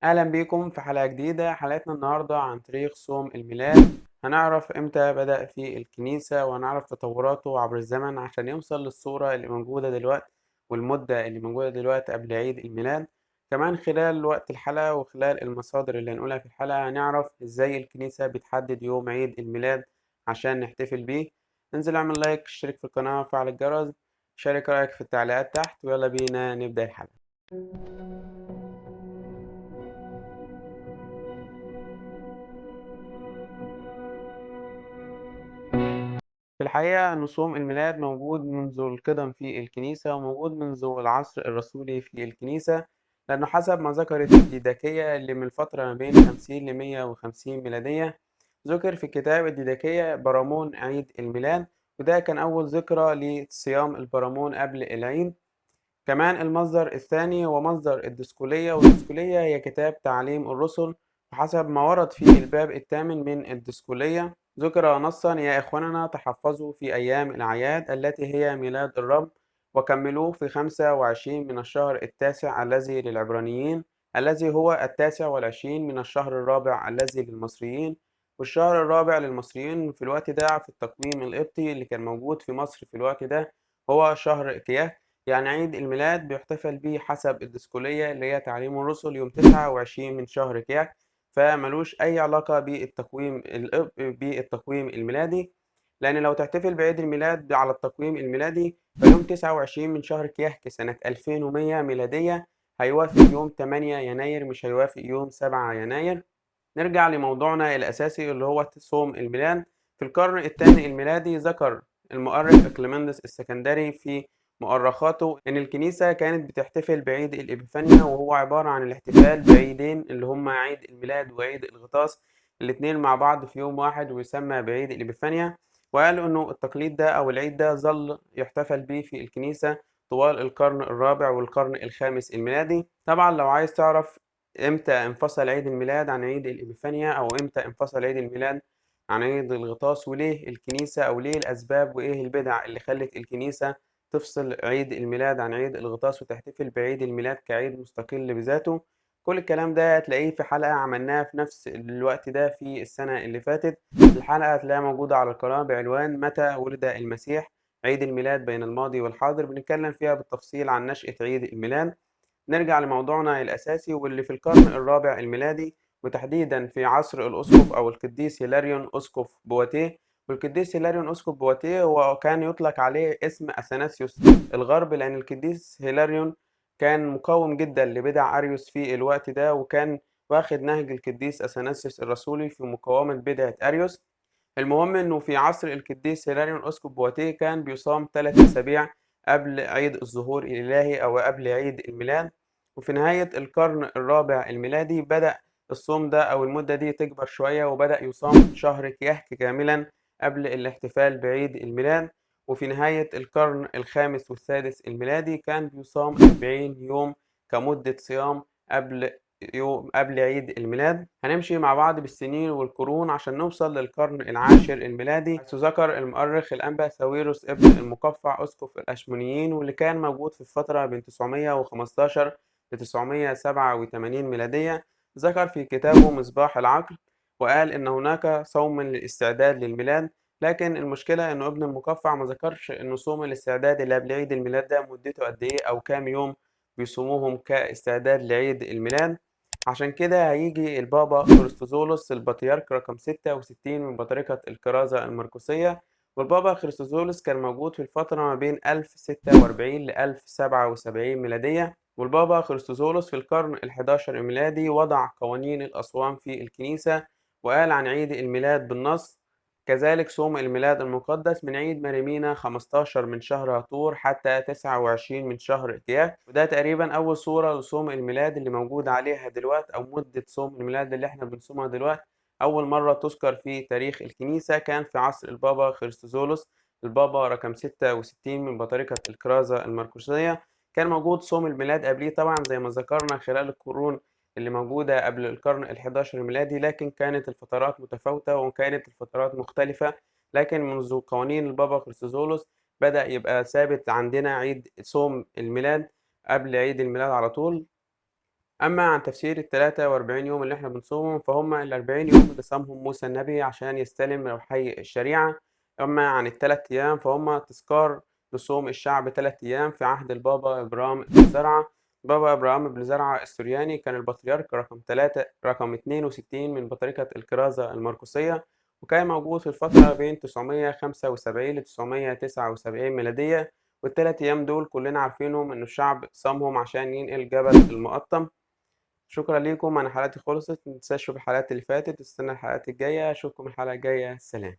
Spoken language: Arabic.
أهلا بيكم في حلقة جديدة. حلقتنا النهاردة عن تاريخ صوم الميلاد. هنعرف إمتى بدأ في الكنيسة وهنعرف تطوراته عبر الزمن عشان يوصل للصورة اللي موجودة دلوقتي والمدة اللي موجودة دلوقتي قبل عيد الميلاد. كمان خلال وقت الحلقة وخلال المصادر اللي هنقولها في الحلقة هنعرف إزاي الكنيسة بتحدد يوم عيد الميلاد عشان نحتفل بيه. انزل اعمل لايك، اشترك في القناة وفعل الجرس، شارك رأيك في التعليقات تحت، ويلا بينا نبدأ الحلقة. في الحقيقة إن صوم الميلاد موجود منذ القدم في الكنيسة وموجود منذ العصر الرسولي في الكنيسة، لأنه حسب ما ذكرت الديداكية اللي من فترة ما بين 50 ل150 ميلادية ذكر في كتاب الديداكية برامون عيد الميلاد، وده كان أول ذكرى لصيام البرامون قبل العيد. كمان المصدر الثاني هو مصدر الدسكولية، والدسكولية هي كتاب تعليم الرسل، وحسب ما ورد في الباب الثامن من الدسكولية ذكر نصا: يا إخواننا تحفظوا في أيام الأعياد التي هي ميلاد الرب، وكملوه في 25 من الشهر التاسع الذي للعبرانيين، الذي هو 29 من الشهر الرابع الذي للمصريين، والشهر الرابع للمصريين في الوقت ده في التقويم القبطي اللي كان موجود في مصر في الوقت ده هو شهر كياك. يعني عيد الميلاد بيحتفل بيه حسب الدسكولية اللي هي تعليم الرسل يوم 29 من شهر كياك، فملوش أي علاقة بالتقويم الميلادي، لأن لو تحتفل بعيد الميلاد على التقويم الميلادي فيوم 29 من شهر كياك سنة 2100 ميلادية هيوافق يوم 8 يناير، مش هيوافق يوم 7 يناير. نرجع لموضوعنا الأساسي اللي هو صوم الميلاد. في القرن الثاني الميلادي ذكر المؤرخ إقليمندس السكندري في مؤرخاته إن الكنيسة كانت بتحتفل بعيد الإبيفانيا، وهو عبارة عن الاحتفال بعيدين اللي هما عيد الميلاد وعيد الغطاس، الاتنين مع بعض في يوم واحد ويسمى بعيد الإبيفانيا. وقالوا إنه التقليد ده أو العيد ده ظل يحتفل به في الكنيسة طوال القرن الرابع والقرن الخامس الميلادي. طبعا لو عايز تعرف إمتى انفصل عيد الميلاد عن عيد الإبيفانيا، أو إمتى انفصل عيد الميلاد عن عيد الغطاس، وليه الكنيسة أو ليه الأسباب وإيه البدع اللي خلت الكنيسة تفصل عيد الميلاد عن عيد الغطاس وتحتفل بعيد الميلاد كعيد مستقل بذاته، كل الكلام ده هتلاقيه في حلقة عملناها في نفس الوقت ده في السنة اللي فاتت. الحلقة هتلاقيها موجودة على القناة بعنوان متى ولد المسيح، عيد الميلاد بين الماضي والحاضر، بنتكلم فيها بالتفصيل عن نشأة عيد الميلاد. نرجع لموضوعنا الأساسي واللي في القرن الرابع الميلادي، وتحديدا في عصر الأسقف أو القديس هيلاريون أسقف بواتيه. والقديس هيلاريون أسقف بواتيه هو كان يطلق عليه اسم أثناسيوس الغرب، لأن القديس هيلاريون كان مقاوم جدا لبدع أريوس في الوقت ده، وكان واخد نهج القديس أثناسيوس الرسولي في مقاومة بدعة أريوس. المهم إنه في عصر القديس هيلاريون أسقف بواتيه كان بيصام 3 أسابيع قبل عيد الظهور الإلهي أو قبل عيد الميلاد. وفي نهاية القرن الرابع الميلادي بدأ الصوم ده أو المدة دي تكبر شوية، وبدأ يصام شهر كيهك كاملا قبل الاحتفال بعيد الميلاد. وفي نهاية القرن الخامس والسادس الميلادي كان بيصام 40 يوم كمدة صيام قبل قبل عيد الميلاد. هنمشي مع بعض بالسنين والقرون عشان نوصل للقرن العاشر الميلادي، حيث ذكر المؤرخ الأنبا ساويروس ابن المقفع أسقف الأشمونيين، واللي كان موجود في الفترة بين 915 ل 987 ميلادية، ذكر في كتابه مصباح العقل وقال إن هناك صوم للاستعداد للميلاد. لكن المشكلة إنه ابن المقفع ما ذكرش إنه صوم الاستعداد اللي قبل عيد الميلاد ده مدته قد إيه أو كام يوم بيصوموهم كاستعداد لعيد الميلاد. عشان كده هيجي البابا خريستوزولوس البطريرك رقم 66 من بطريركة الكرازة المرقسية. والبابا خريستوزولوس كان موجود في الفترة ما بين 1046 ل 1077 ميلادية. والبابا خريستوزولوس في القرن ال11 الميلادي وضع قوانين الأصوام في الكنيسة، وقال عن عيد الميلاد بالنص: كذلك صوم الميلاد المقدس من عيد مريمينا 15 من شهر هطور حتى 29 من شهر إتياك. وده تقريبا أول صورة لصوم الميلاد اللي موجود عليها دلوقتي، أو مدة صوم الميلاد اللي احنا بنصومها دلوقتي أول مرة تذكر في تاريخ الكنيسة كان في عصر البابا خريستوزولوس البابا رقم 66 من بطريقة الكرازة المرقسية. كان موجود صوم الميلاد قبليه طبعا زي ما ذكرنا خلال القرون اللي موجودة قبل القرن ال11 الميلادي، لكن كانت الفترات متفاوتة وكانت الفترات مختلفة. لكن منذ قوانين البابا خريستوزولوس بدأ يبقى ثابت عندنا عيد صوم الميلاد قبل عيد الميلاد على طول. أما عن تفسير ال43 يوم اللي إحنا بنصومهم، فهم ال40 يوم اللي صامهم موسى النبي عشان يستلم روحي الشريعة. أما عن ال3 أيام فهم تذكار لصوم الشعب 3 أيام في عهد البابا إبرام بن زرعة. بابا إبرام بن زرعة السورياني كان البطريرك رقم 62 من بطريركة الكرازة المرقسية، وكان موجود في الفترة بين 975 ل979 ميلادية. وال3 أيام دول كلنا عارفينهم إنه الشعب صامهم عشان ينقل جبل المقطم. شكرًا ليكم، أنا حلقتي خلصت، متنساش تشوفوا الحلقات اللي فاتت، واستنى الحلقات الجاية، أشوفكم الحلقة الجاية، سلام.